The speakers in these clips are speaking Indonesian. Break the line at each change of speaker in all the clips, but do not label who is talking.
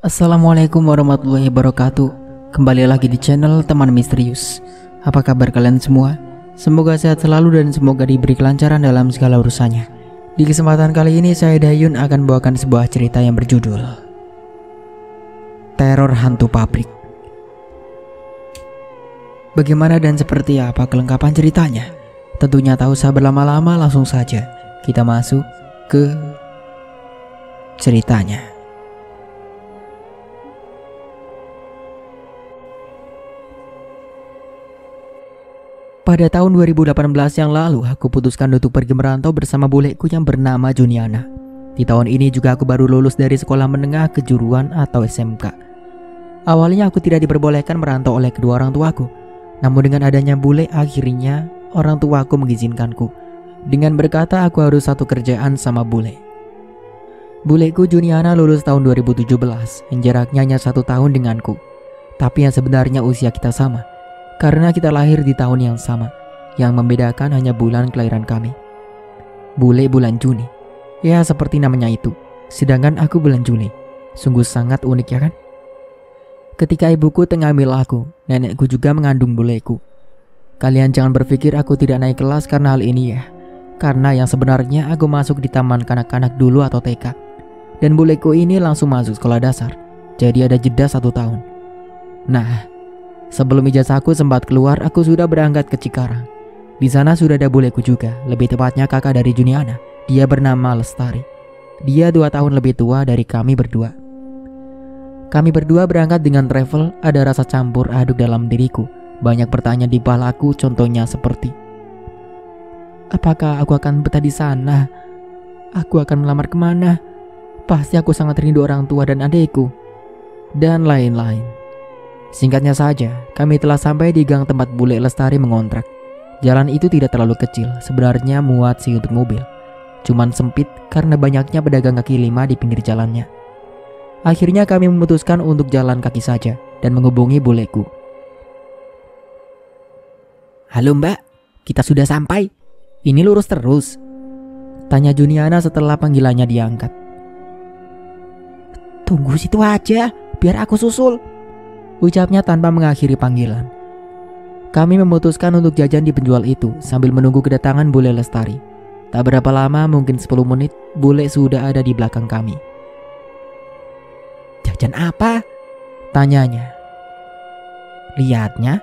Assalamualaikum warahmatullahi wabarakatuh. Kembali lagi di channel Teman Misterius. Apa kabar kalian semua? Semoga sehat selalu dan semoga diberi kelancaran dalam segala urusannya. Di kesempatan kali ini saya Dayun akan bawakan sebuah cerita yang berjudul Teror Hantu Pabrik. Bagaimana dan seperti apa kelengkapan ceritanya? Tentunya tak usah berlama-lama, langsung saja kita masuk ke ceritanya. Pada tahun 2018 yang lalu, aku putuskan untuk pergi merantau bersama bulekku yang bernama Juniana. Di tahun ini juga aku baru lulus dari sekolah menengah kejuruan atau SMK. Awalnya aku tidak diperbolehkan merantau oleh kedua orang tuaku. Namun dengan adanya bule, akhirnya orang tuaku mengizinkanku. Dengan berkata aku harus satu kerjaan sama bule. Buleku Juniana lulus tahun 2017, yang jaraknya hanya 1 tahun denganku. Tapi yang sebenarnya usia kita sama. Karena kita lahir di tahun yang sama, yang membedakan hanya bulan kelahiran kami. Bule bulan Juni, ya seperti namanya itu. Sedangkan aku bulan Juli. Sungguh sangat unik ya kan? Ketika ibuku tengah hamil aku, nenekku juga mengandung buleku. Kalian jangan berpikir aku tidak naik kelas karena hal ini ya. Karena yang sebenarnya aku masuk di taman kanak-kanak dulu atau TK. Dan buleku ini langsung masuk sekolah dasar. Jadi ada jeda 1 tahun. Nah, sebelum ijazahku sempat keluar, aku sudah berangkat ke Cikarang. Di sana sudah ada buleku juga, lebih tepatnya kakak dari Juniana. Dia bernama Lestari. Dia 2 tahun lebih tua dari kami berdua. Kami berdua berangkat dengan travel, ada rasa campur aduk dalam diriku. Banyak pertanyaan di kepalaku, contohnya seperti, apakah aku akan betah di sana? Aku akan melamar kemana? Pasti aku sangat rindu orang tua dan adikku. Dan lain-lain. Singkatnya saja, kami telah sampai di gang tempat bule Lestari mengontrak. Jalan itu tidak terlalu kecil, sebenarnya muat sih untuk mobil. Cuman sempit karena banyaknya pedagang kaki lima di pinggir jalannya. Akhirnya kami memutuskan untuk jalan kaki saja dan menghubungi buleku. Halo mbak, kita sudah sampai. Ini lurus terus? Tanya Juniana setelah panggilannya diangkat. Tunggu situ aja, biar aku susul. Ucapnya tanpa mengakhiri panggilan. Kami memutuskan untuk jajan di penjual itu sambil menunggu kedatangan bule Lestari. Tak berapa lama, mungkin 10 menit, bule sudah ada di belakang kami. Jajan apa? Tanyanya. Lihatnya?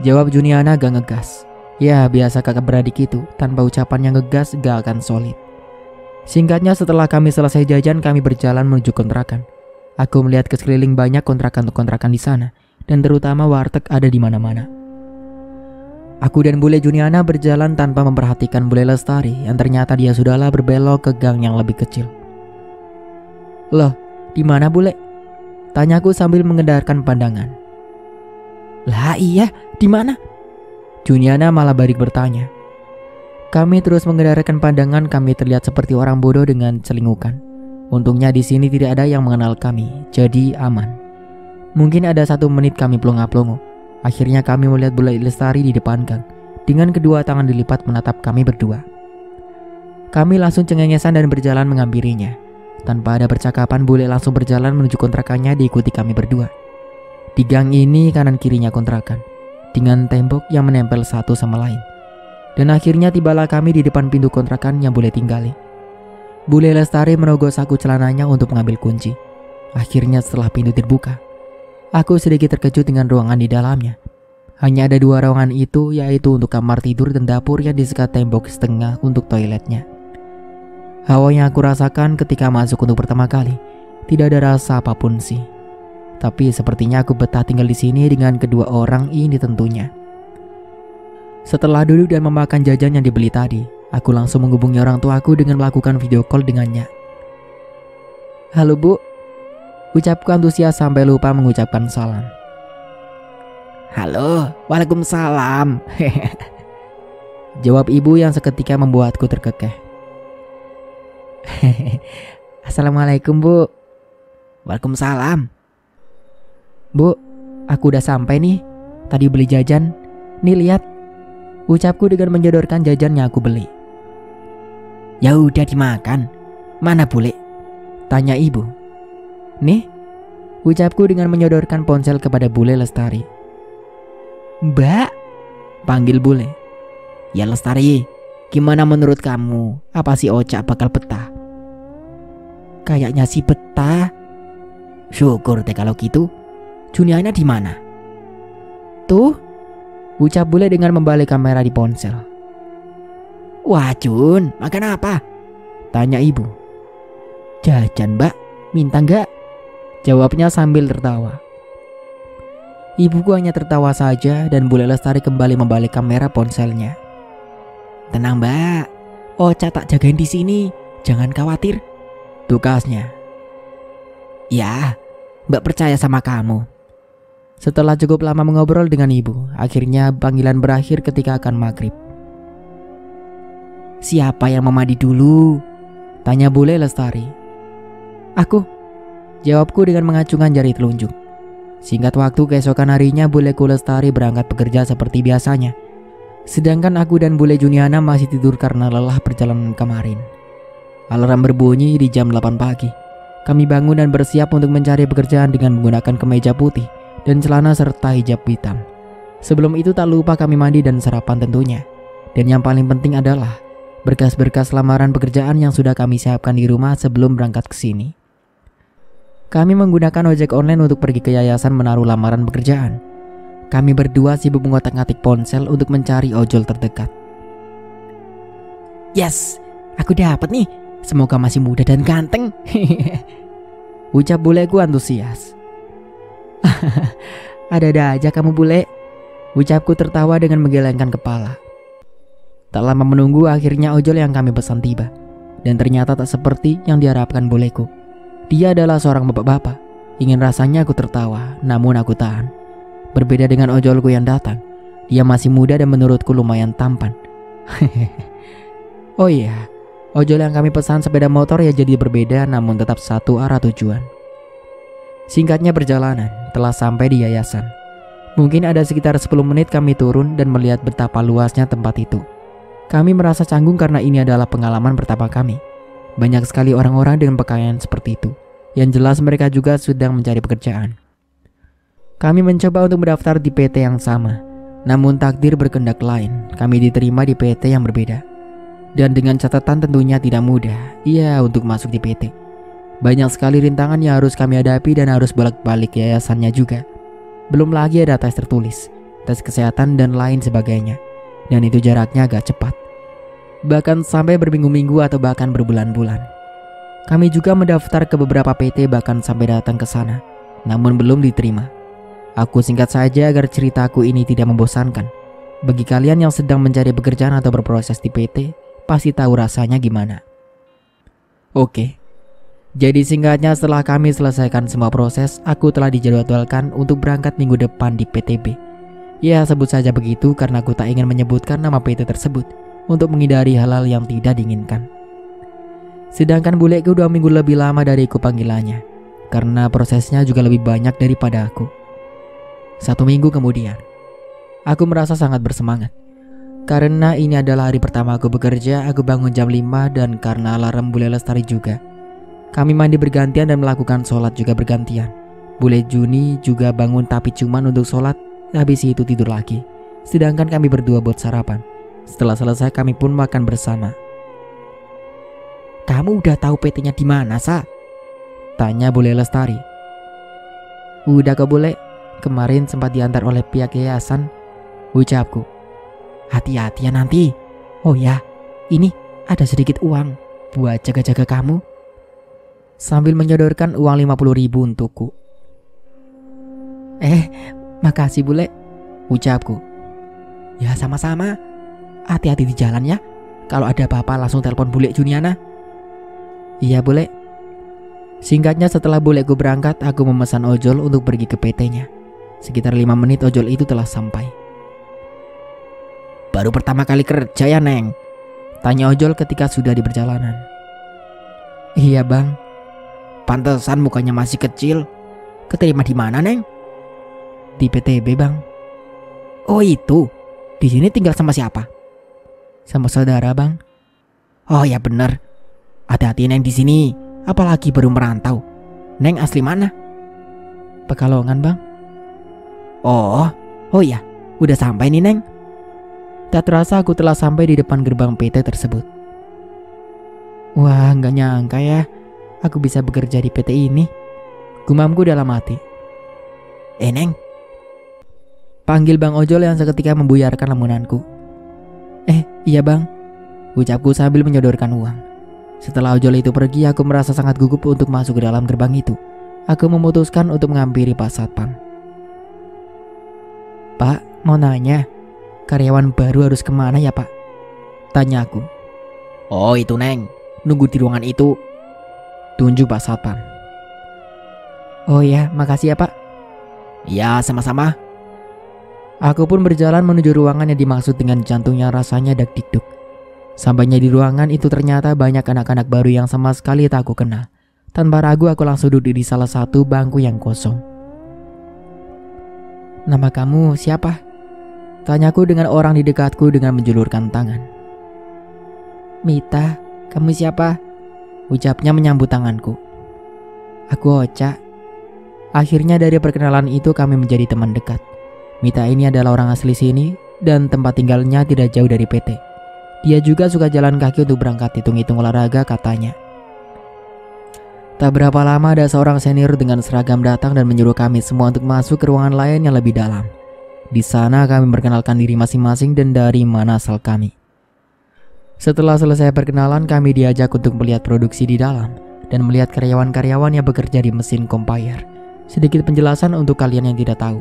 Jawab Juniana gak ngegas. Ya biasa kakak beradik itu, tanpa ucapan yang ngegas gak akan solid. Singkatnya setelah kami selesai jajan, kami berjalan menuju kontrakan. Aku melihat ke sekeliling banyak kontrakan-kontrakan di sana, dan terutama warteg ada di mana-mana. Aku dan bule Juniana berjalan tanpa memperhatikan bule Lestari yang ternyata dia sudahlah berbelok ke gang yang lebih kecil. Loh, di mana bule? Tanyaku sambil mengedarkan pandangan. Lah iya, di mana? Juniana malah balik bertanya. Kami terus mengedarkan pandangan, kami terlihat seperti orang bodoh dengan celingukan. Untungnya di sini tidak ada yang mengenal kami, jadi aman. Mungkin ada 1 menit kami pelongo-pelongo. Akhirnya kami melihat bule Lestari di depan gang, dengan kedua tangan dilipat menatap kami berdua. Kami langsung cengengesan dan berjalan menghampirinya. Tanpa ada percakapan, bule langsung berjalan menuju kontrakannya diikuti kami berdua. Di gang ini kanan kirinya kontrakan, dengan tembok yang menempel satu sama lain. Dan akhirnya tibalah kami di depan pintu kontrakan yang bule tinggali. Bule Lestari merogoh saku celananya untuk mengambil kunci. Akhirnya setelah pintu terbuka, aku sedikit terkejut dengan ruangan di dalamnya. Hanya ada 2 ruangan itu, yaitu untuk kamar tidur dan dapur yang disekat tembok setengah untuk toiletnya. Hawa yang aku rasakan ketika masuk untuk pertama kali, tidak ada rasa apapun sih. Tapi sepertinya aku betah tinggal di sini dengan kedua orang ini tentunya. Setelah duduk dan memakan jajan yang dibeli tadi, aku langsung menghubungi orang tuaku dengan melakukan video call dengannya. Halo bu, ucapku antusias sampai lupa mengucapkan salam. Halo, waalaikumsalam. Jawab ibu yang seketika membuatku terkekeh. Assalamualaikum bu. Waalaikumsalam. Bu, aku udah sampai nih. Tadi beli jajan. Nih lihat. Ucapku dengan menjodorkan jajan yang aku beli. Ya udah dimakan. Mana bule? Tanya ibu. Nih, ucapku dengan menyodorkan ponsel kepada bule Lestari. "Mbak," panggil bule. "Ya Lestari, gimana menurut kamu? Apa si Ocha bakal betah?" "Kayaknya sih betah." "Syukur deh kalau gitu. Juniana di mana?" "Tuh," ucap bule dengan membalik kamera di ponsel. "Wah Jun, makan apa?" tanya ibu. "Jajan mbak, minta nggak?" jawabnya sambil tertawa. Ibuku hanya tertawa saja dan bule Lestari kembali membalik kamera ponselnya. "Tenang mbak, Ocha tak jagain di sini, jangan khawatir," tukasnya. "Ya, mbak percaya sama kamu." Setelah cukup lama mengobrol dengan ibu, akhirnya panggilan berakhir ketika akan maghrib. "Siapa yang mau mandi dulu?" tanya bule Lestari. "Aku," jawabku dengan mengacungkan jari telunjuk. Singkat waktu keesokan harinya buleku Lestari berangkat bekerja seperti biasanya. Sedangkan aku dan bule Juniana masih tidur karena lelah perjalanan kemarin. Alarm berbunyi di jam 8 pagi. Kami bangun dan bersiap untuk mencari pekerjaan dengan menggunakan kemeja putih dan celana serta hijab hitam. Sebelum itu tak lupa kami mandi dan sarapan tentunya. Dan yang paling penting adalah berkas-berkas lamaran pekerjaan yang sudah kami siapkan di rumah sebelum berangkat ke sini. Kami menggunakan ojek online untuk pergi ke yayasan menaruh lamaran pekerjaan. Kami berdua sibuk mengotak-ngatik ponsel untuk mencari ojol terdekat. "Yes, aku dapat nih. Semoga masih muda dan ganteng." ucap buleku antusias. "Ada-ada aja kamu bule," ucapku tertawa dengan menggelengkan kepala. Tak lama menunggu, akhirnya ojol yang kami pesan tiba. Dan ternyata tak seperti yang diharapkan buleku. Dia adalah seorang bapak-bapak. Ingin rasanya aku tertawa, namun aku tahan. Berbeda dengan ojolku yang datang, dia masih muda dan menurutku lumayan tampan. Oh iya, ojol yang kami pesan sepeda motor ya jadi berbeda namun tetap satu arah tujuan. Singkatnya perjalanan, telah sampai di yayasan. Mungkin ada sekitar 10 menit kami turun dan melihat betapa luasnya tempat itu. Kami merasa canggung karena ini adalah pengalaman pertama kami. Banyak sekali orang-orang dengan pakaian seperti itu. Yang jelas mereka juga sedang mencari pekerjaan. Kami mencoba untuk mendaftar di PT yang sama. Namun takdir berkehendak lain. Kami diterima di PT yang berbeda. Dan dengan catatan tentunya tidak mudah. Iya, untuk masuk di PT. Banyak sekali rintangan yang harus kami hadapi dan harus bolak-balik yayasannya juga. Belum lagi ada tes tertulis, tes kesehatan dan lain sebagainya. Dan itu jaraknya agak cepat. Bahkan sampai berminggu-minggu atau bahkan berbulan-bulan. Kami juga mendaftar ke beberapa PT bahkan sampai datang ke sana. Namun belum diterima. Aku singkat saja agar ceritaku ini tidak membosankan. Bagi kalian yang sedang mencari pekerjaan atau berproses di PT, pasti tahu rasanya gimana. Oke. Jadi singkatnya setelah kami selesaikan semua proses, aku telah dijadwalkan untuk berangkat minggu depan di PTB. Ya sebut saja begitu karena aku tak ingin menyebutkan nama PT tersebut untuk menghindari hal-hal yang tidak diinginkan. Sedangkan buleku 2 minggu lebih lama dariku panggilannya karena prosesnya juga lebih banyak daripada aku. 1 minggu kemudian, aku merasa sangat bersemangat. Karena ini adalah hari pertama aku bekerja, aku bangun jam 5 dan karena alarm bule Lestari juga. Kami mandi bergantian dan melakukan sholat juga bergantian. Bule Juni juga bangun tapi cuman untuk sholat, habis itu tidur lagi. Sedangkan kami berdua buat sarapan. Setelah selesai kami pun makan bersama. "Kamu udah tahu PT-nya di mana, Sa?" tanya bule Lestari. "Udah kok bule, kemarin sempat diantar oleh pihak yayasan," ucapku. "Hati-hati ya nanti. Oh ya, ini ada sedikit uang buat jaga-jaga kamu," sambil menyodorkan uang 50.000 untukku. Makasih bule," ucapku. "Ya sama-sama. Hati-hati di jalan ya. Kalau ada apa-apa langsung telepon bule Juniana." "Iya bule." Singkatnya setelah buleku berangkat, aku memesan ojol untuk pergi ke PT-nya. Sekitar 5 menit ojol itu telah sampai. "Baru pertama kali kerja ya Neng?" tanya ojol ketika sudah di perjalanan. "Iya bang." "Pantesan mukanya masih kecil. Keterima di mana Neng?" "Di PTB bang." "Oh itu, di sini tinggal sama siapa?" "Sama saudara bang." "Oh ya bener. Hati-hati Neng di sini, apalagi baru merantau. Neng asli mana?" Pekalongan bang. Oh iya, udah sampai nih Neng. Tak terasa aku telah sampai di depan gerbang PT tersebut. Wah, nggak nyangka ya, aku bisa bekerja di PT ini. Gumamku dalam hati. Neng, panggil Bang Ojol yang seketika membuyarkan lamunanku. Iya bang, ucapku sambil menyodorkan uang. Setelah ojol itu pergi, aku merasa sangat gugup untuk masuk ke dalam gerbang itu. Aku memutuskan untuk menghampiri Pak Satpam. Pak, mau nanya, karyawan baru harus kemana ya Pak? Tanya aku. Oh itu Neng, nunggu di ruangan itu. Tunjuk Pak Satpam. Oh ya, makasih ya Pak. Ya, sama-sama. Aku pun berjalan menuju ruangan yang dimaksud dengan jantungnya rasanya dak-dikduk. Sampainya di ruangan itu ternyata banyak anak-anak baru yang sama sekali tak aku kenal. Tanpa ragu aku langsung duduk di salah satu bangku yang kosong. Nama kamu siapa? Tanyaku dengan orang di dekatku dengan menjulurkan tangan. Mita, kamu siapa? Ucapnya menyambut tanganku. Aku Ocha. Akhirnya dari perkenalan itu kami menjadi teman dekat. Mita ini adalah orang asli sini dan tempat tinggalnya tidak jauh dari PT. Dia juga suka jalan kaki untuk berangkat hitung-hitung olahraga katanya. Tak berapa lama ada seorang senior dengan seragam datang dan menyuruh kami semua untuk masuk ke ruangan lain yang lebih dalam. Di sana kami memperkenalkan diri masing-masing dan dari mana asal kami. Setelah selesai perkenalan, kami diajak untuk melihat produksi di dalam dan melihat karyawan-karyawan yang bekerja di mesin conveyor. Sedikit penjelasan untuk kalian yang tidak tahu.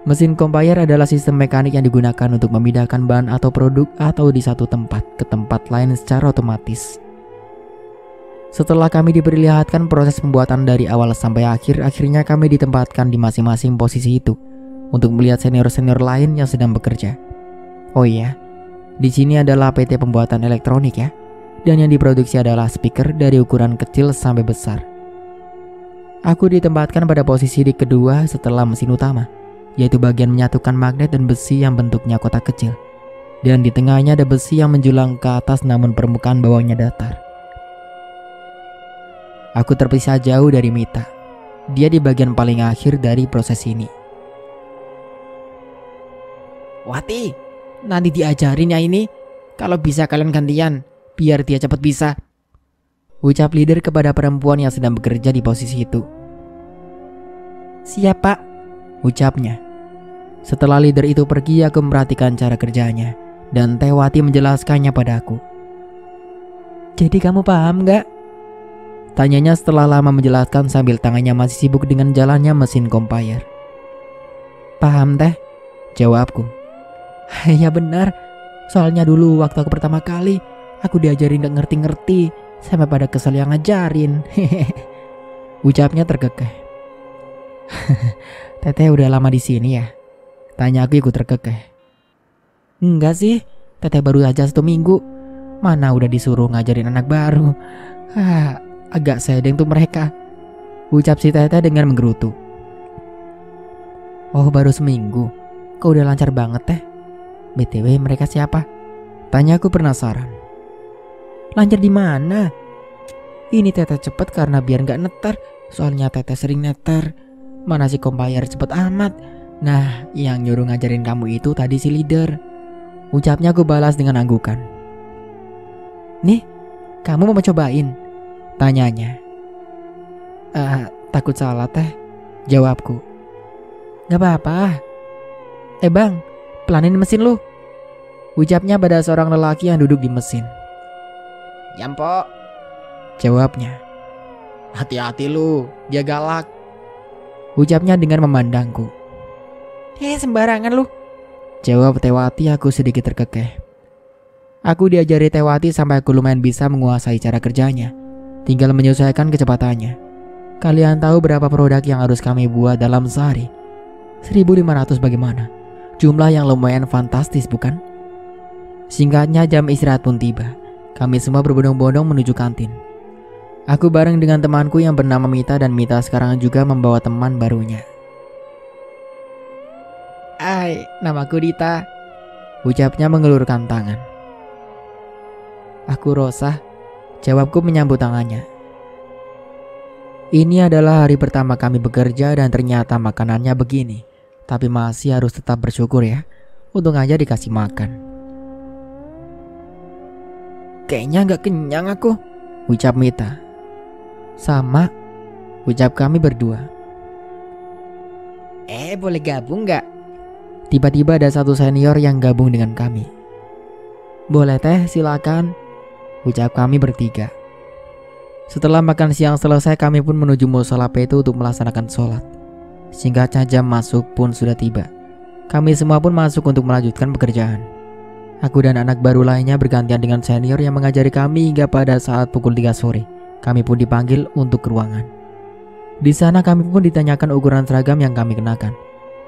Mesin conveyor adalah sistem mekanik yang digunakan untuk memindahkan bahan atau produk atau di satu tempat ke tempat lain secara otomatis. Setelah kami diperlihatkan proses pembuatan dari awal sampai akhir, akhirnya kami ditempatkan di masing-masing posisi itu untuk melihat senior-senior lain yang sedang bekerja. Oh iya, di sini adalah PT pembuatan elektronik ya, dan yang diproduksi adalah speaker dari ukuran kecil sampai besar. Aku ditempatkan pada posisi di kedua setelah mesin utama, yaitu bagian menyatukan magnet dan besi yang bentuknya kotak kecil. Dan di tengahnya ada besi yang menjulang ke atas namun permukaan bawahnya datar. Aku terpisah jauh dari Mita. Dia di bagian paling akhir dari proses ini. Wati, nanti diajarin ya ini. Kalau bisa kalian gantian, biar dia cepat bisa. Ucap leader kepada perempuan yang sedang bekerja di posisi itu. Siap Pak, ucapnya. Setelah leader itu pergi, aku memperhatikan cara kerjanya dan Teh Wati menjelaskannya padaku. Jadi kamu paham gak? Tanyanya setelah lama menjelaskan sambil tangannya masih sibuk dengan jalannya mesin conveyor. Paham Teh, jawabku. Ya benar, soalnya dulu waktu aku pertama kali aku diajarin gak ngerti-ngerti sampai pada kesel yang ngajarin. Ucapnya terkekeh. Teteh udah lama di sini ya? Tanya aku ikut terkekeh. Enggak sih, Teteh baru aja 1 minggu. Mana udah disuruh ngajarin anak baru. Agak sedeng tuh mereka. Ucap si Teteh dengan menggerutu. Oh baru seminggu, kok udah lancar banget Teh? BTW mereka siapa? Tanya aku penasaran. Lancar di mana? Ini Teteh cepet karena biar gak netar. Soalnya Teteh sering netar. Mana si kombayar cepet amat. Nah yang nyuruh ngajarin kamu itu tadi si leader. Ucapnya aku balas dengan anggukan. Nih, kamu mau cobain? Tanyanya. Takut salah Teh, jawabku. Gak apa-apa. Bang, pelanin mesin lu. Ucapnya pada seorang lelaki yang duduk di mesin. Jampo, jawabnya. Hati-hati lu, dia galak. Ucapnya dengan memandangku. Sembarangan lu, jawab Tewati. Aku sedikit terkekeh. Aku diajari Tewati sampai aku lumayan bisa menguasai cara kerjanya. Tinggal menyesuaikan kecepatannya. Kalian tahu berapa produk yang harus kami buat dalam sehari? 1.500 bagaimana? Jumlah yang lumayan fantastis bukan? Singkatnya jam istirahat pun tiba. Kami semua berbondong-bondong menuju kantin. Aku bareng dengan temanku yang bernama Mita, dan Mita sekarang juga membawa teman barunya. Hai, namaku Dita, ucapnya mengelurkan tangan. Aku Rosa, jawabku menyambut tangannya. Ini adalah hari pertama kami bekerja dan ternyata makanannya begini. Tapi masih harus tetap bersyukur ya. Untung aja dikasih makan. Kayaknya gak kenyang aku, ucap Mita. Sama, ucap kami berdua. Boleh gabung gak? Tiba-tiba ada satu senior yang gabung dengan kami. Boleh teh, silakan, ucap kami bertiga. Setelah makan siang selesai, kami pun menuju musola PT untuk melaksanakan sholat. Singkatnya jam masuk pun sudah tiba. Kami semua pun masuk untuk melanjutkan pekerjaan. Aku dan anak baru lainnya bergantian dengan senior yang mengajari kami hingga pada saat pukul 3 sore. Kami pun dipanggil untuk ke ruangan. Di sana kami pun ditanyakan ukuran seragam yang kami kenakan.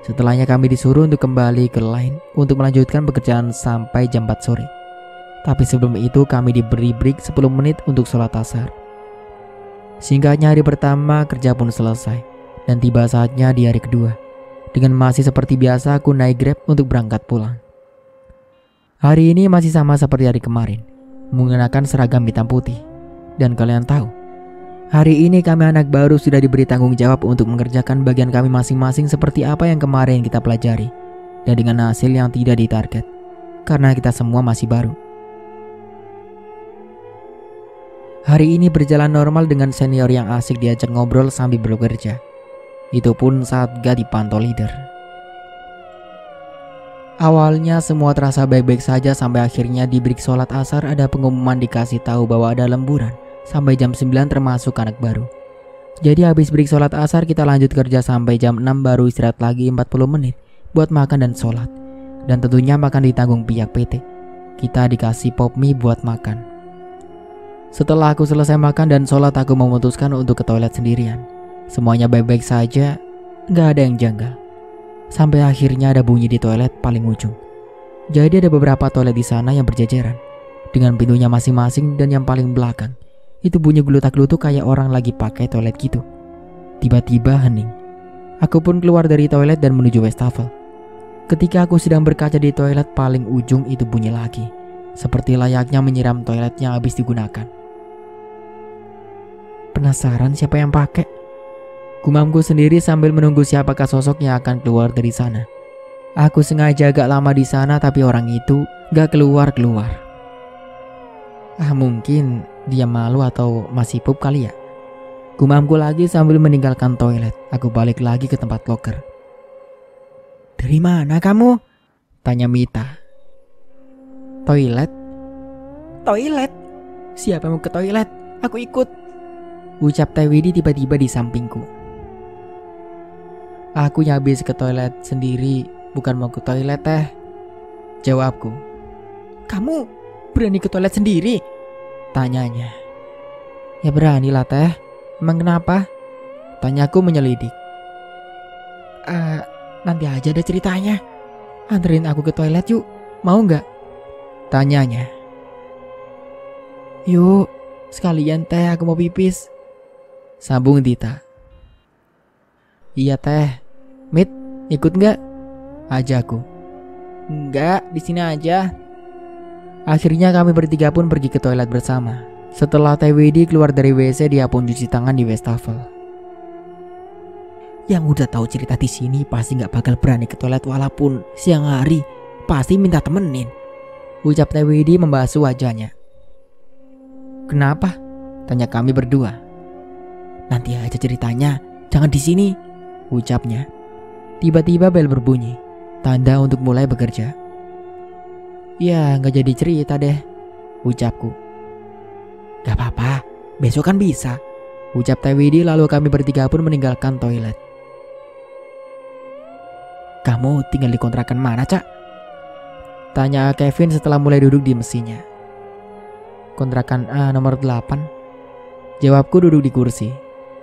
Setelahnya kami disuruh untuk kembali ke line untuk melanjutkan pekerjaan sampai jam 4 sore. Tapi sebelum itu kami diberi break 10 menit untuk sholat asar. Singkatnya hari pertama kerja pun selesai dan tiba saatnya di hari kedua. Dengan masih seperti biasa aku naik Grab untuk berangkat pulang. Hari ini masih sama seperti hari kemarin, menggunakan seragam hitam putih. Dan kalian tahu, hari ini kami anak baru sudah diberi tanggung jawab untuk mengerjakan bagian kami masing-masing seperti apa yang kemarin kita pelajari. Dan dengan hasil yang tidak ditarget, karena kita semua masih baru. Hari ini berjalan normal dengan senior yang asik diajak ngobrol sambil bekerja. Itu pun saat gak dipantau leader. Awalnya semua terasa baik-baik saja sampai akhirnya di break sholat asar ada pengumuman dikasih tahu bahwa ada lemburan sampai jam 9 termasuk anak baru. Jadi habis break sholat asar kita lanjut kerja sampai jam 6 baru istirahat lagi 40 menit buat makan dan sholat. Dan tentunya makan ditanggung pihak PT. Kita dikasih pop mie buat makan. Setelah aku selesai makan dan sholat, aku memutuskan untuk ke toilet sendirian. Semuanya baik-baik saja, gak ada yang janggal. Sampai akhirnya ada bunyi di toilet paling ujung. Jadi ada beberapa toilet di sana yang berjajaran, dengan pintunya masing-masing, dan yang paling belakang itu bunyi gelutak-gelutuk kayak orang lagi pakai toilet gitu. Tiba-tiba hening. Aku pun keluar dari toilet dan menuju wastafel. Ketika aku sedang berkaca di toilet paling ujung itu bunyi lagi, seperti layaknya menyiram toilet yang habis digunakan. Penasaran siapa yang pakai? Gumamku sendiri sambil menunggu siapakah sosok yang akan keluar dari sana. Aku sengaja agak lama di sana tapi orang itu gak keluar-keluar. Mungkin dia malu atau masih pup kali ya. Gumamku lagi sambil meninggalkan toilet. Aku balik lagi ke tempat loker. Dari mana kamu? Tanya Mita. Toilet? Toilet? Siapa mau ke toilet? Aku ikut, ucap Teh Widi tiba-tiba di sampingku. Aku habis ke toilet sendiri, bukan mau ke toilet Teh, jawabku. Kamu berani ke toilet sendiri? Tanyanya. Ya beranilah Teh, emang kenapa? Tanyaku menyelidik. Nanti aja ada ceritanya. Anterin aku ke toilet yuk, mau gak? Tanyanya. Yuk, sekalian Teh, aku mau pipis, sambung Dita. Iya Teh, Mit, ikut nggak? Ajakku. Enggak, di sini aja. Akhirnya kami bertiga pun pergi ke toilet bersama. Setelah Teh Widi keluar dari WC, dia pun cuci tangan di wastafel. Yang udah tahu cerita di sini pasti nggak bakal berani ke toilet walaupun siang hari, pasti minta temenin, ucap Teh Widi membasuh wajahnya. Kenapa? Tanya kami berdua. Nanti aja ceritanya, jangan di sini, ucapnya. Tiba-tiba bel berbunyi, tanda untuk mulai bekerja. Ya gak jadi cerita deh, ucapku. Gak apa-apa, besok kan bisa, ucap Teh Widi lalu kami bertiga pun meninggalkan toilet. Kamu tinggal di kontrakan mana Cak? Tanya Kevin setelah mulai duduk di mesinnya. Kontrakan A nomor 8, jawabku duduk di kursi.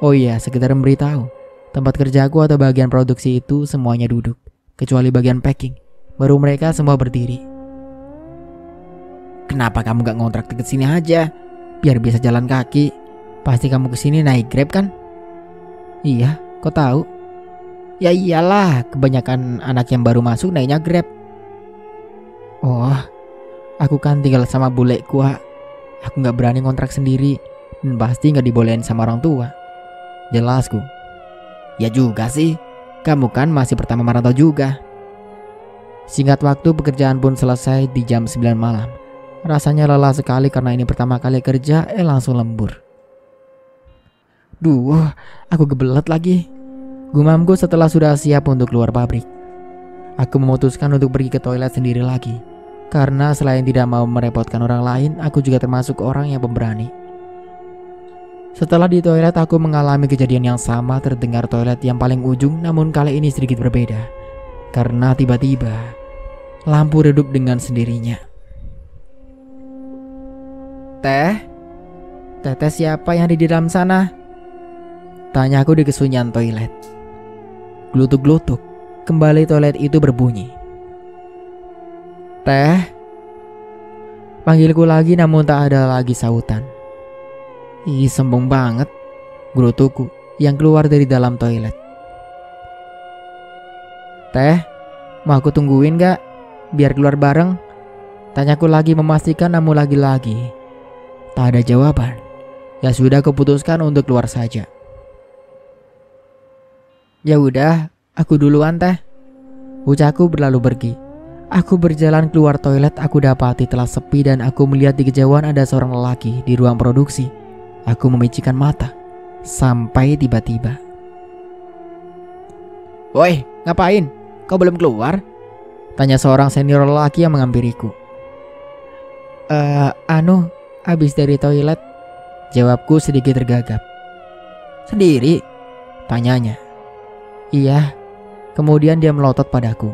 Oh iya, sekedar memberitahu, tempat kerjaku atau bagian produksi itu semuanya duduk, kecuali bagian packing. Baru mereka semua berdiri. Kenapa kamu gak ngontrak deket sini aja? Biar bisa jalan kaki. Pasti kamu kesini naik Grab kan? Iya, kok tahu? Ya iyalah, kebanyakan anak yang baru masuk naiknya Grab. Oh, aku kan tinggal sama bulekku. Aku gak berani ngontrak sendiri, dan pasti gak dibolehin sama orang tua, Jelasku. Ya juga sih, kamu kan masih pertama merantau juga. Singkat waktu pekerjaan pun selesai di jam 9 malam. Rasanya lelah sekali karena ini pertama kali kerja, langsung lembur. Duh, aku gebelet lagi. Gumamku setelah sudah siap untuk keluar pabrik. Aku memutuskan untuk pergi ke toilet sendiri lagi. Karena selain tidak mau merepotkan orang lain, aku juga termasuk orang yang pemberani. Setelah di toilet aku mengalami kejadian yang sama, terdengar toilet yang paling ujung, namun kali ini sedikit berbeda. Karena tiba-tiba lampu redup dengan sendirinya. Teteh siapa yang ada di dalam sana? Tanyaku di kesunyian toilet. Glutuk-glutuk, kembali toilet itu berbunyi. Teh? Panggilku lagi namun tak ada lagi sautan. Ih, sombong banget, gerutuku yang keluar dari dalam toilet. Teh, mau aku tungguin gak? Biar keluar bareng? Tanyaku lagi memastikan namun lagi-lagi tak ada jawaban. Ya sudah, kuputuskan untuk keluar saja. Ya udah, aku duluan teh. Ucapku berlalu pergi. Aku berjalan keluar toilet, aku dapati telah sepi dan aku melihat di kejauhan ada seorang lelaki di ruang produksi. Aku memicikkan mata sampai tiba-tiba. Woi, ngapain? Kau belum keluar? Tanya seorang senior lelaki yang menghampiriku. Habis dari toilet. Jawabku sedikit tergagap. Sendiri? Tanyanya. Iya. Kemudian dia melotot padaku.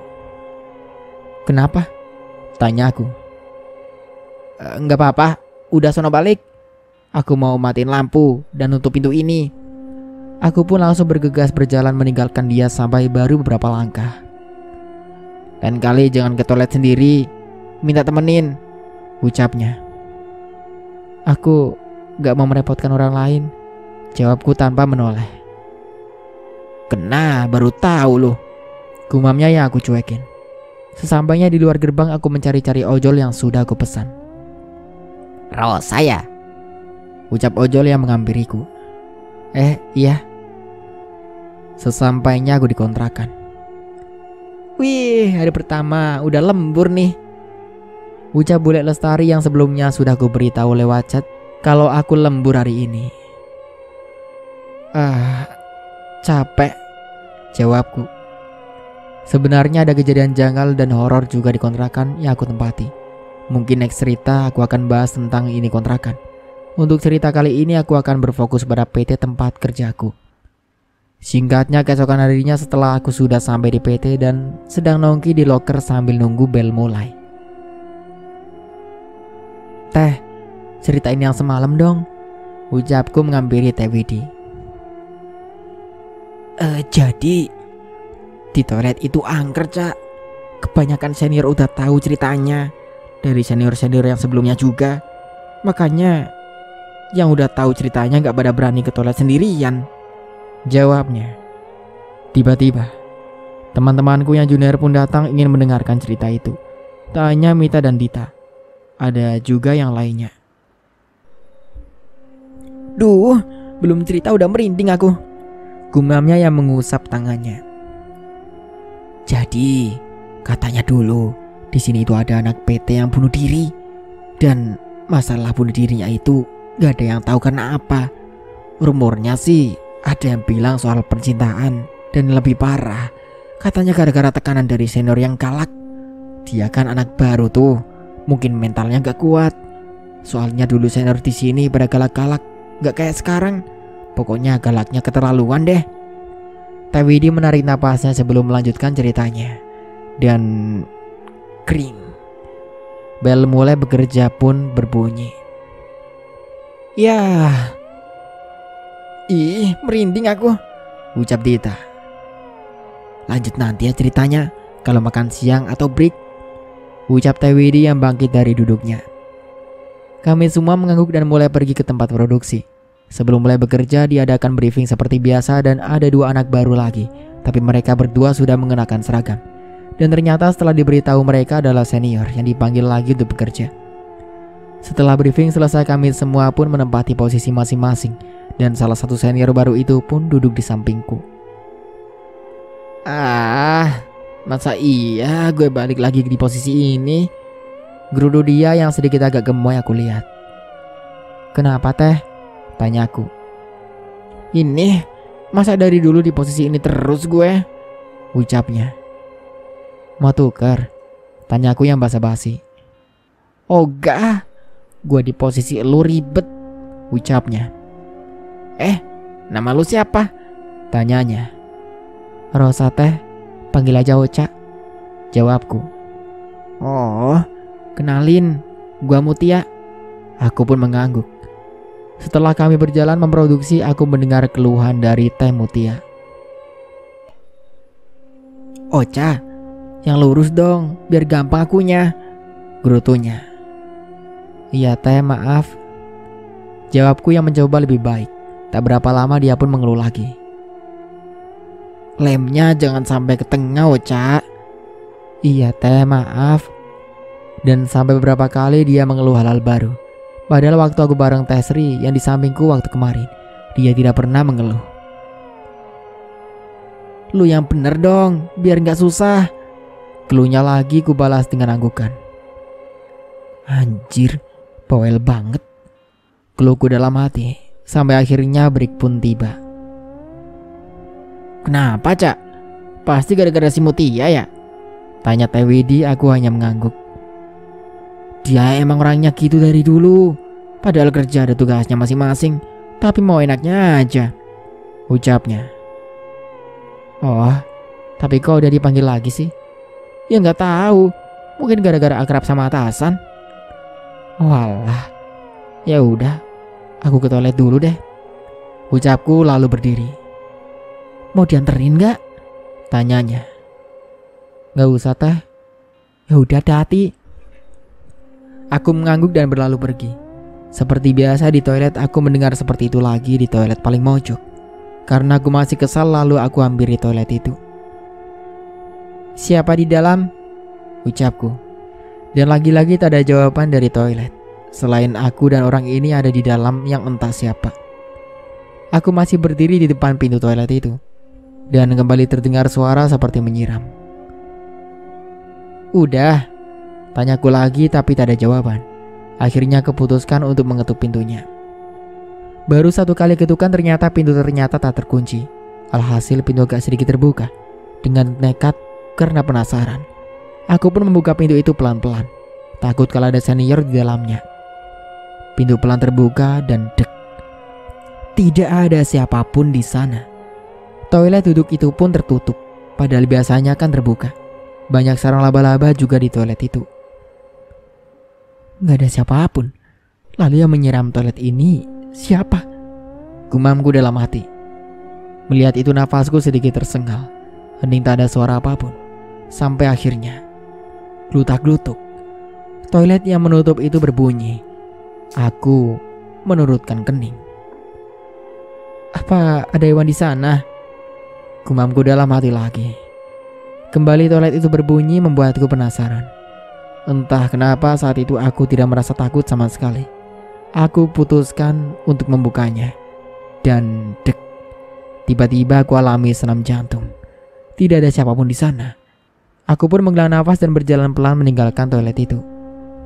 Kenapa? Tanya aku. Enggak apa-apa, udah sono balik. Aku mau matiin lampu dan nutup pintu ini. Aku pun langsung bergegas berjalan meninggalkan dia sampai baru beberapa langkah. Lain kali jangan ke toilet sendiri, minta temenin, ucapnya. Aku gak mau merepotkan orang lain, jawabku tanpa menoleh. Kena, baru tahu loh, gumamnya yang aku cuekin. Sesampainya di luar gerbang aku mencari-cari ojol yang sudah aku pesan. Rosa ya? Ucap ojol yang menghampiriku. Iya. Sesampainya aku di kontrakan. Wih, hari pertama udah lembur nih. Ucap bule Lestari yang sebelumnya sudah aku beritahu lewat chat kalau aku lembur hari ini. Capek, jawabku. Sebenarnya ada kejadian janggal dan horor juga di kontrakan yang aku tempati. Mungkin next cerita aku akan bahas tentang ini kontrakan. Untuk cerita kali ini aku akan berfokus pada PT tempat kerjaku. Singkatnya, keesokan harinya setelah aku sudah sampai di PT dan sedang nongki di loker sambil nunggu bel mulai. Teh, ceritain yang semalam dong, ucapku menghampiri Teh Widi. Jadi di toilet itu angker, Cak. Kebanyakan senior udah tahu ceritanya dari senior-senior yang sebelumnya juga. Makanya yang udah tahu ceritanya gak pada berani ke toilet sendirian, jawabnya. Tiba-tiba teman-temanku yang junior pun datang ingin mendengarkan cerita itu. Tak hanya Mita dan Dita, ada juga yang lainnya. Duh, belum cerita udah merinding aku, gumamnya yang mengusap tangannya. Jadi, katanya dulu di sini itu ada anak PT yang bunuh diri. Dan masalah bunuh dirinya itu gak ada yang tahu karena apa. Rumornya sih ada yang bilang soal percintaan, dan lebih parah, katanya gara-gara tekanan dari senior yang galak. Dia kan anak baru tuh, mungkin mentalnya gak kuat. Soalnya dulu senior di sini pada galak-galak, gak kayak sekarang. Pokoknya galaknya keterlaluan deh. Teh Widi menarik napasnya sebelum melanjutkan ceritanya. Dan kring. Bel mulai bekerja pun berbunyi. Yah. Ih, merinding aku, ucap Dita. Lanjut nanti ya ceritanya, kalau makan siang atau break, ucap Teh Widi yang bangkit dari duduknya. Kami semua mengangguk dan mulai pergi ke tempat produksi. Sebelum mulai bekerja diadakan briefing seperti biasa dan ada 2 anak baru lagi. Tapi mereka berdua sudah mengenakan seragam. Dan ternyata setelah diberitahu mereka adalah senior yang dipanggil lagi untuk bekerja. Setelah briefing selesai kami semua pun menempati posisi masing-masing. dan salah satu senior baru itu pun duduk di sampingku. Masa iya gue balik lagi di posisi ini? Gerudu dia yang sedikit agak gemoy aku lihat. Kenapa teh? Tanyaku. Ini, masa dari dulu di posisi ini terus gue? Ucapnya. Mau tuker? Tanyaku yang basa-basi. Ogah, gue di posisi lu ribet. Ucapnya. Nama lu siapa? Tanyanya. Rosa teh, panggil aja Ocha. Jawabku. Oh, kenalin, gua Mutia. Aku pun mengangguk. Setelah kami berjalan memproduksi, aku mendengar keluhan dari Teh Mutia. Ocha, yang lurus dong, biar gampang akunya, gerutunya. Iya Teh, maaf. Jawabku yang mencoba lebih baik. Tak berapa lama dia pun mengeluh lagi. Lemnya jangan sampai ke tengah, Ocha. Iya Teh, maaf. Dan sampai beberapa kali dia mengeluh hal-hal baru. Padahal waktu aku bareng Teh Sri yang di sampingku waktu kemarin, dia tidak pernah mengeluh. Lu yang bener dong, biar gak susah. Keluhnya lagi ku balas dengan anggukan. Anjir, bawel banget. Keluhku dalam hati. Sampai akhirnya break pun tiba. Kenapa Cak? Pasti gara-gara si Mutia ya? Tanya Teh Widi, aku hanya mengangguk. Dia emang orangnya gitu dari dulu. Padahal kerja ada tugasnya masing-masing, tapi mau enaknya aja, ucapnya. Oh, tapi kok udah dipanggil lagi sih? Ya nggak tahu, mungkin gara-gara akrab sama atasan. Walah, ya udah, aku ke toilet dulu deh, ucapku lalu berdiri. Mau dianterin nggak? Tanyanya. Nggak usah Teh. Ya udah, hati-hati. Aku mengangguk dan berlalu pergi. Seperti biasa di toilet, aku mendengar seperti itu lagi di toilet paling mojok. Karena aku masih kesal, lalu aku hampiri toilet itu. Siapa di dalam? Ucapku. Dan lagi-lagi tak ada jawaban dari toilet. Selain aku dan orang ini ada di dalam yang entah siapa. Aku masih berdiri di depan pintu toilet itu. Dan kembali terdengar suara seperti menyiram. Udah, tanyaku lagi tapi tak ada jawaban. Akhirnya keputuskan untuk mengetuk pintunya. Baru satu kali ketukan ternyata pintu tak terkunci. Alhasil pintu agak sedikit terbuka. Dengan nekat karena penasaran, aku pun membuka pintu itu pelan-pelan. Takut kalau ada senior di dalamnya. Pintu pelan terbuka dan dek. Tidak ada siapapun di sana. Toilet duduk itu pun tertutup. Padahal biasanya kan terbuka. Banyak sarang laba-laba juga di toilet itu. Gak ada siapapun. Lalu yang menyiram toilet ini siapa? Gumamku dalam hati. Melihat itu nafasku sedikit tersengal. Hening tak ada suara apapun. Sampai akhirnya glutak-glutuk. Toilet yang menutup itu berbunyi. Aku menurutkan kening. Apa ada hewan di sana? Gumamku dalam hati lagi. Kembali toilet itu berbunyi membuatku penasaran. Entah kenapa saat itu aku tidak merasa takut sama sekali. Aku putuskan untuk membukanya. Dan dek. Tiba-tiba aku alami senam jantung. Tidak ada siapapun di sana. Aku pun menghela nafas dan berjalan pelan meninggalkan toilet itu.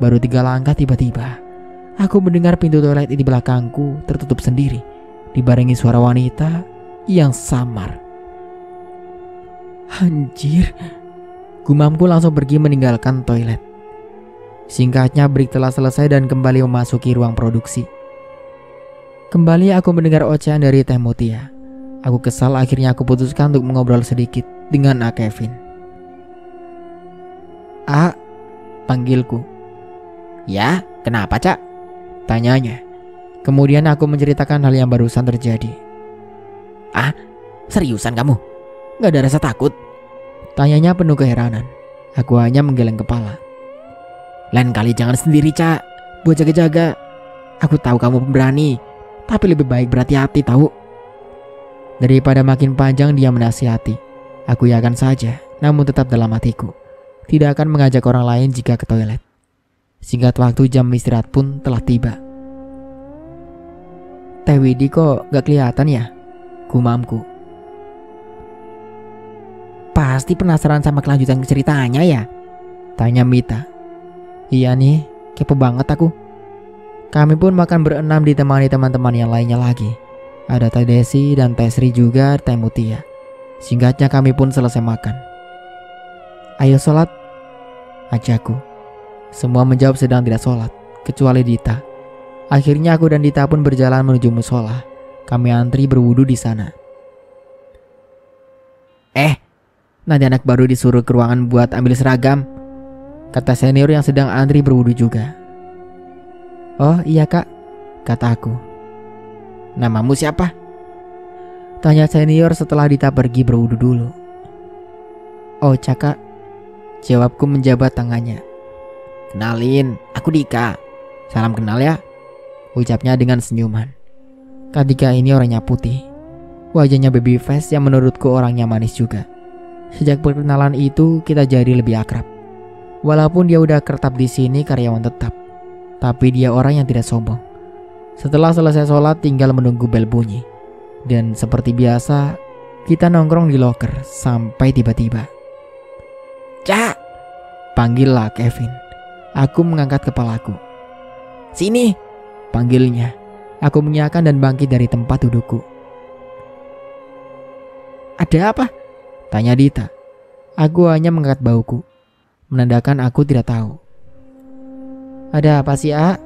Baru 3 langkah tiba-tiba aku mendengar pintu toilet di belakangku tertutup sendiri. Dibarengi suara wanita yang samar. Anjir. Gumamku langsung pergi meninggalkan toilet. Singkatnya break telah selesai dan kembali memasuki ruang produksi. Kembali aku mendengar ocehan dari Teh Mutia. Aku kesal, akhirnya aku putuskan untuk mengobrol sedikit dengan A. Kevin. A, panggilku. Ya, kenapa Cak? Tanyanya. Kemudian aku menceritakan hal yang barusan terjadi. Ah, seriusan kamu? Gak ada rasa takut? Tanyanya penuh keheranan. Aku hanya menggeleng kepala. Lain kali jangan sendiri Cak, buat jaga-jaga. Aku tahu kamu pemberani, tapi lebih baik berhati-hati tahu. Daripada makin panjang dia menasihati, aku yakan saja, namun tetap dalam hatiku tidak akan mengajak orang lain jika ke toilet. Singkat waktu jam istirahat pun telah tiba. Teh Widi kok gak kelihatan ya? Gumamku. Pasti penasaran sama kelanjutan ceritanya ya? Tanya Mita. Iya nih, kepo banget aku. Kami pun makan berenam ditemani teman-teman yang lainnya lagi. Ada Teh Desi dan Teh Sri juga Teh Mutia. Singkatnya kami pun selesai makan. Ayo sholat, ajakku. Semua menjawab sedang tidak sholat, kecuali Dita. Akhirnya aku dan Dita pun berjalan menuju musola. Kami antri berwudu di sana. Nanti anak baru disuruh ke ruangan buat ambil seragam, kata senior yang sedang antri berwudu juga. Oh iya kak, kata aku. Namamu siapa? Tanya senior setelah Dita pergi berwudu dulu. Oh Caka, jawabku menjabat tangannya. Kenalin, aku Dika. Salam kenal ya, ucapnya dengan senyuman. Kak Dika ini orangnya putih, wajahnya baby face yang menurutku orangnya manis juga. Sejak perkenalan itu kita jadi lebih akrab. Walaupun dia udah kertap di sini karyawan tetap, tapi dia orang yang tidak sombong. Setelah selesai sholat tinggal menunggu bel bunyi. Dan seperti biasa kita nongkrong di loker sampai tiba-tiba Cak, panggillah Kevin. Aku mengangkat kepalaku. Sini, panggilnya. Aku mengiyakan dan bangkit dari tempat dudukku. Ada apa? Tanya Dita. Aku hanya mengangkat bauku, menandakan aku tidak tahu. Ada apa sih, A?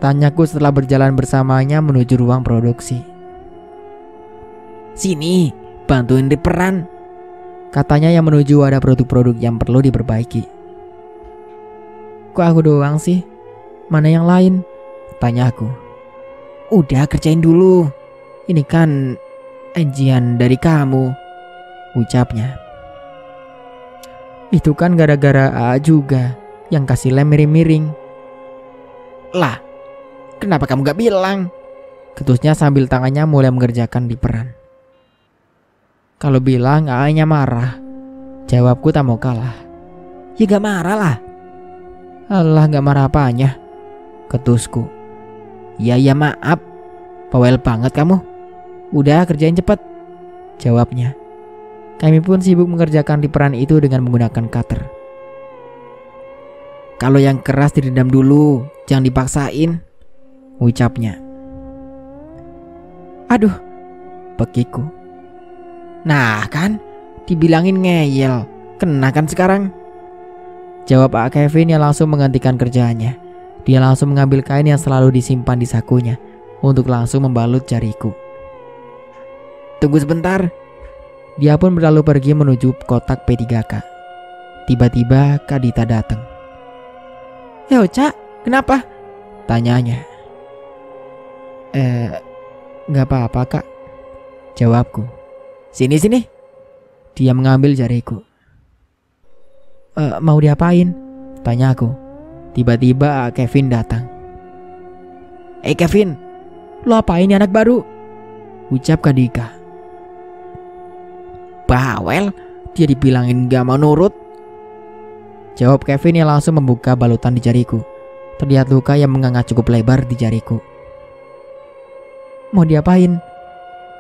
Tanyaku setelah berjalan bersamanya menuju ruang produksi. Sini, bantuin di peran, katanya yang menuju ada produk-produk yang perlu diperbaiki. Kok aku doang sih? Mana yang lain? Tanya aku. Udah kerjain dulu. Ini kan ajian dari kamu, ucapnya. Itu kan gara-gara A juga yang kasih lem miring-miring. Lah, kenapa kamu gak bilang? Ketusnya sambil tangannya mulai mengerjakan di peran. Kalau bilang A-nya marah, jawabku tak mau kalah. Ya gak marah lah. Alah, gak marah apanya? Ketusku. Ya maaf, bawel banget kamu. Udah kerjain cepet, jawabnya. Kami pun sibuk mengerjakan di peran itu dengan menggunakan cutter. Kalau yang keras direndam dulu, jangan dipaksain, ucapnya. Aduh, pekiku. Nah kan, dibilangin ngeyel, kena kan sekarang, jawab A. Kevin yang langsung menggantikan kerjaannya. Dia langsung mengambil kain yang selalu disimpan di sakunya untuk langsung membalut jariku. Tunggu sebentar. Dia pun berlalu pergi menuju kotak P3K. Tiba-tiba Kak Dita datang. Yo Cak, kenapa? Tanyanya. Gak apa-apa Kak, jawabku. Sini. Dia mengambil jariku. Mau diapain? Tanyaku. Tiba-tiba Kevin datang. Kevin, lo apain nih anak baru? Ucap Kak Dika. Bawel, dia dibilangin gak mau nurut, jawab Kevin yang langsung membuka balutan di jariku. Terlihat luka yang menganga cukup lebar di jariku. Mau diapain?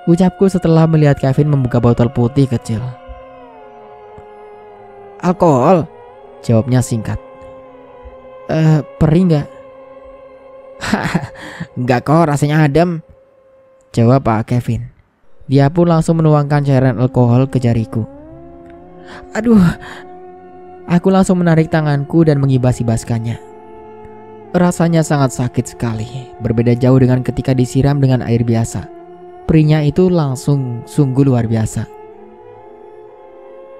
Ucapku setelah melihat Kevin membuka botol putih kecil. Alkohol, jawabnya singkat. Perih gak? Enggak kok, rasanya adem, jawab Pak Kevin. Dia pun langsung menuangkan cairan alkohol ke jariku. Aduh, aku langsung menarik tanganku dan mengibas-ibaskannya. Rasanya sangat sakit sekali, berbeda jauh dengan ketika disiram dengan air biasa. Perihnya itu langsung sungguh luar biasa.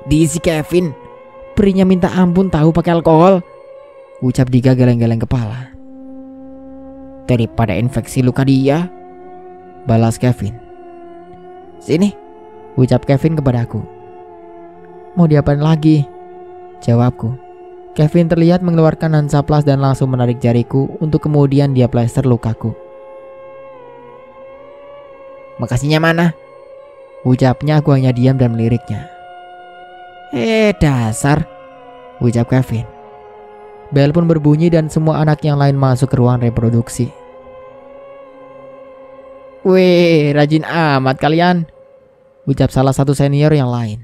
Diisi Kevin, perihnya minta ampun tahu pakai alkohol, ucap Dika geleng-geleng kepala. Daripada infeksi luka dia, balas Kevin. Sini, ucap Kevin kepadaku. Mau diapain lagi? Jawabku. Kevin terlihat mengeluarkan Hansaplast dan langsung menarik jariku untuk kemudian dia plester lukaku. Makasihnya mana? Ucapnya, aku hanya diam dan meliriknya. Dasar, ucap Kevin. Bel pun berbunyi dan semua anak yang lain masuk ke ruang reproduksi. Weh, rajin amat kalian, ucap salah satu senior yang lain.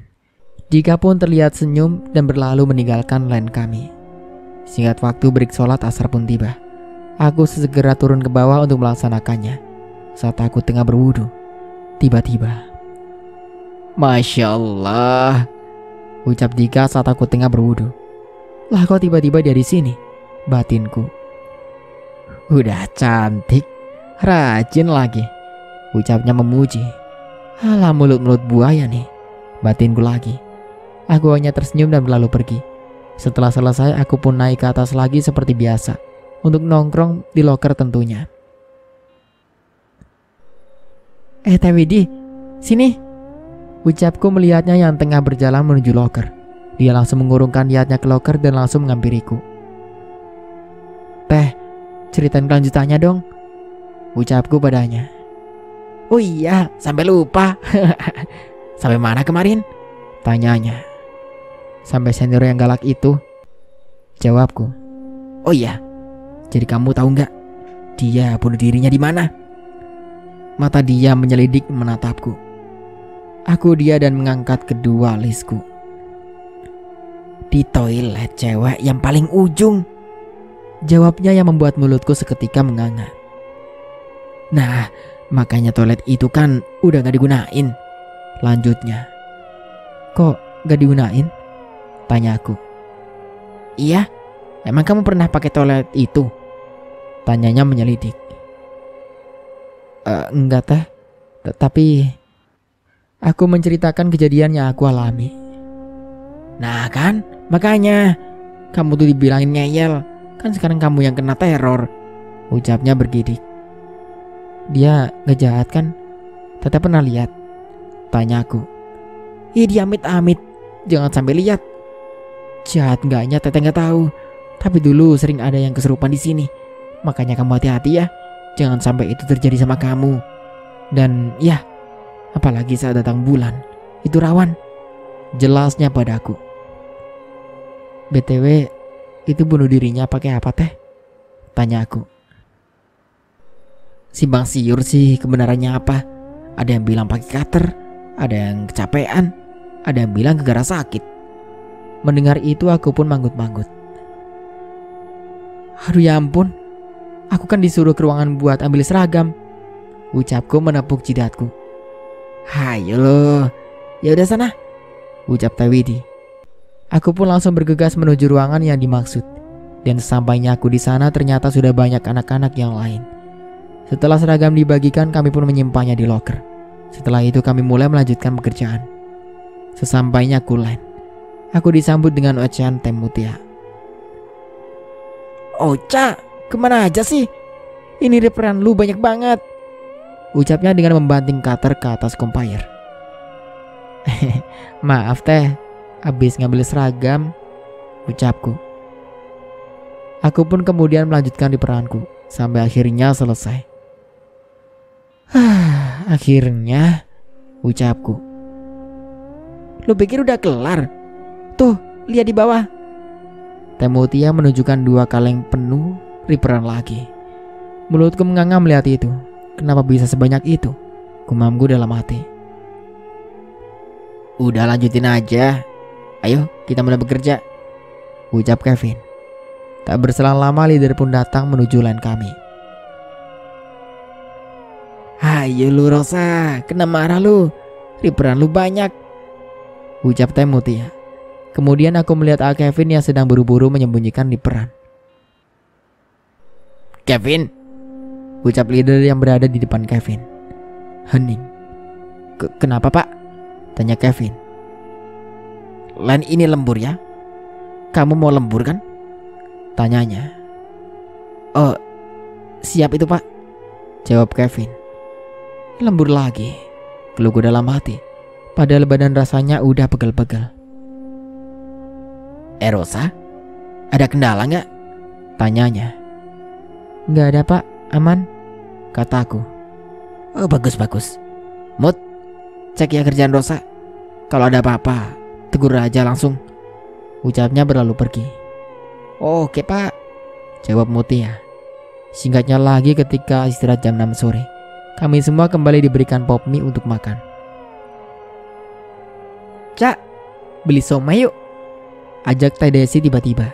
Dika pun terlihat senyum dan berlalu meninggalkan line kami. Singkat waktu break sholat asar pun tiba. Aku segera turun ke bawah untuk melaksanakannya. Saat aku tengah berwudu, tiba-tiba, Masya Allah, ucap Dika saat aku tengah berwudu. Lah kok tiba-tiba dia di sini? Batinku. Udah cantik, rajin lagi, ucapnya memuji. Alah, mulut-mulut buaya nih, batinku lagi. Aku hanya tersenyum dan berlalu pergi. Setelah selesai, aku pun naik ke atas lagi seperti biasa, untuk nongkrong di loker tentunya. Teh Widi, sini, ucapku melihatnya yang tengah berjalan menuju loker. Dia langsung mengurungkan niatnya ke loker dan langsung menghampiriku. Teh, ceritain kelanjutannya dong, ucapku padanya. Oh iya, sampai lupa. Sampai mana kemarin? Tanyanya. Sampai senior yang galak itu, jawabku. Oh iya, jadi kamu tahu nggak dia bunuh dirinya di mana? Mata dia menyelidik menatapku. Aku dia dan mengangkat kedua alisku. Di toilet cewek yang paling ujung, jawabnya yang membuat mulutku seketika menganga. Nah, makanya toilet itu kan udah gak digunain, lanjutnya. Kok gak digunain? Tanyaku. Iya, emang kamu pernah pakai toilet itu? Tanyanya menyelidik. Enggak teh, tapi aku menceritakan kejadian yang aku alami. Nah kan, makanya kamu tuh dibilangin ngeyel. Kan sekarang kamu yang kena teror, ucapnya bergidik. Dia ngejahat kan? Teteh pernah lihat? Tanyaku. Ih, dia amit-amit, jangan sampai lihat. Jahat enggaknya teteh nggak tahu. Tapi dulu sering ada yang kesurupan di sini. Makanya kamu hati-hati ya. Jangan sampai itu terjadi sama kamu. Dan ya, apalagi saat datang bulan, itu rawan. Jelasnya padaku. BTW, itu bunuh dirinya pakai apa teh? Tanya aku. Simpang siur sih kebenarannya apa. Ada yang bilang pakai cutter, ada yang kecapean, ada yang bilang gara-gara sakit. Mendengar itu aku pun manggut-manggut. Aduh ya ampun, aku kan disuruh ke ruangan buat ambil seragam, ucapku menepuk jidatku. Hayo loh, ya udah sana, ucap Tewidi. Aku pun langsung bergegas menuju ruangan yang dimaksud. Dan sesampainya aku di sana ternyata sudah banyak anak-anak yang lain. Setelah seragam dibagikan, kami pun menyimpannya di loker. Setelah itu kami mulai melanjutkan pekerjaan. Sesampainya kulen, aku disambut dengan ocehan Teh Mutia. Ocha, kemana aja sih? Ini referan lu banyak banget, ucapnya dengan membanting cutter ke atas compire. Maaf teh, habis ngambil seragam, ucapku. Aku pun kemudian melanjutkan di peranku sampai akhirnya selesai. Akhirnya, ucapku. Lu pikir udah kelar? Tuh, lihat di bawah. Teh Mutia menunjukkan 2 kaleng penuh riperan lagi. Mulutku menganga melihat itu. Kenapa bisa sebanyak itu? Gumamku dalam hati. Udah lanjutin aja. Ayo kita mulai bekerja, ucap Kevin. Tak berselang lama leader pun datang menuju line kami. Hayo lu Rosa, kena marah lu. Riperan lu banyak, ucap Teh Mutia. Kemudian aku melihat Kevin yang sedang buru-buru menyembunyikan riperan. Kevin, ucap leader yang berada di depan Kevin. Hening. Kenapa pak? Tanya Kevin. Line ini lembur ya? Kamu mau lembur kan? Tanyanya. Oh, siap itu pak, jawab Kevin. Lembur lagi, keluhku dalam hati. Padahal badan rasanya udah pegel-pegel. Rosa, ada kendala nggak? Tanyanya. Nggak ada pak, aman, kataku. Oh bagus-bagus. Mut, cek ya kerjaan Rosa. Kalau ada apa-apa, tegur aja langsung, ucapnya berlalu pergi. Oke pak, jawab Mutia. Singkatnya lagi ketika istirahat jam 6 sore, Kami semua kembali diberikan pop mie untuk makan. "Cak, beli somai yuk," ajak Teh Desi tiba-tiba.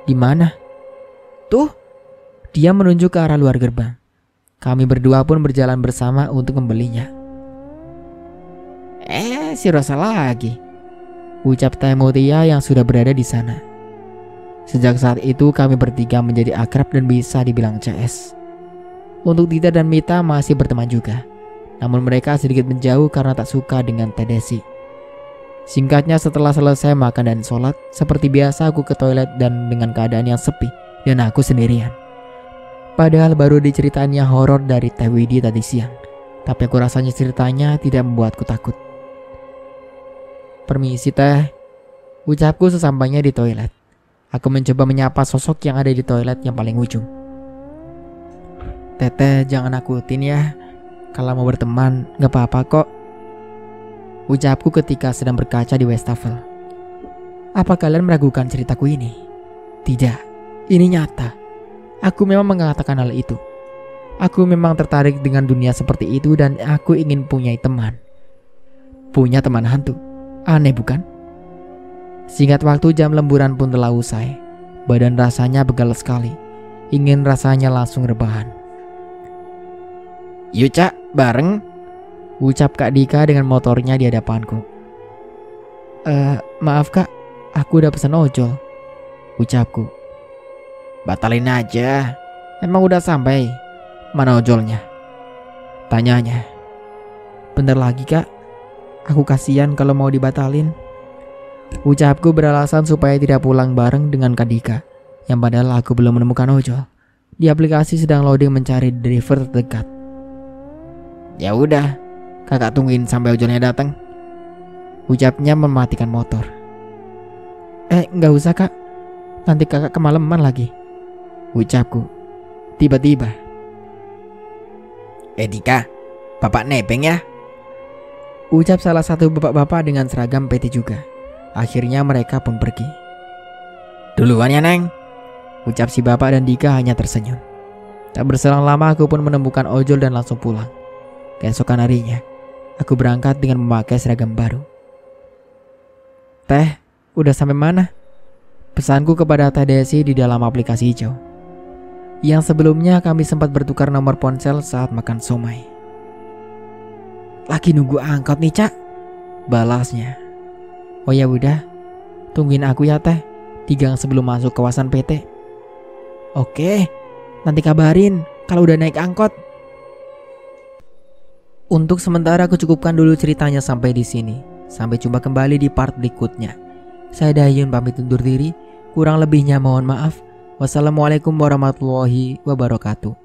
"Di mana?" "Tuh." Dia menunjuk ke arah luar gerbang. Kami berdua pun berjalan bersama untuk membelinya. Si Rosa lagi," ucap Teh Mutia yang sudah berada di sana. Sejak saat itu kami bertiga menjadi akrab dan bisa dibilang CS. Untuk Dita dan Mita masih berteman juga, namun mereka sedikit menjauh karena tak suka dengan Teh Desi. Singkatnya, setelah selesai makan dan sholat, seperti biasa aku ke toilet dan dengan keadaan yang sepi dan aku sendirian. Padahal baru diceritain yang horor dari Teh Widi tadi siang, tapi aku rasanya ceritanya tidak membuatku takut. "Permisi Teh," ucapku sesampainya di toilet. Aku mencoba menyapa sosok yang ada di toilet yang paling ujung. "Teteh, jangan nakutin ya. Kalau mau berteman, gak apa-apa kok," ucapku ketika sedang berkaca di wastafel. Apa kalian meragukan ceritaku ini? Tidak, ini nyata. Aku memang mengatakan hal itu. Aku memang tertarik dengan dunia seperti itu dan aku ingin punya teman. Punya teman hantu. Aneh bukan? Singkat waktu, jam lemburan pun telah usai. Badan rasanya begal sekali. Ingin rasanya langsung rebahan. "Yuk Cak, bareng," ucap Kak Dika dengan motornya di hadapanku. Maaf Kak, aku udah pesan ojol," ucapku. "Batalin aja, emang udah sampai? Mana ojolnya?" tanyanya. "Bentar lagi Kak, aku kasihan kalau mau dibatalin," ucapku beralasan supaya tidak pulang bareng dengan Kak Dika, yang padahal aku belum menemukan ojol. Di aplikasi sedang loading mencari driver terdekat. "Ya udah, kakak tungguin sampai ojolnya datang," ucapnya mematikan motor. Nggak usah Kak, nanti kakak kemalaman lagi," ucapku. Tiba-tiba, "Dika, bapak nebeng ya," ucap salah satu bapak-bapak dengan seragam PT juga. Akhirnya mereka pun pergi. "Duluan ya Neng," ucap si bapak dan Dika hanya tersenyum. Tak berselang lama aku pun menemukan ojol dan langsung pulang. Keesokan harinya, aku berangkat dengan memakai seragam baru. "Teh, udah sampai mana?" pesanku kepada Teh Desi di dalam aplikasi hijau. Yang sebelumnya kami sempat bertukar nomor ponsel saat makan somai. "Lagi nunggu angkot nih Cak," balasnya. "Oh ya udah, tungguin aku ya Teh di gang sebelum masuk kawasan PT." "Oke, nanti kabarin kalau udah naik angkot." Untuk sementara aku cukupkan dulu ceritanya sampai di sini. Sampai jumpa kembali di part berikutnya. Saya Dayun pamit undur diri. Kurang lebihnya mohon maaf. Wassalamualaikum warahmatullahi wabarakatuh.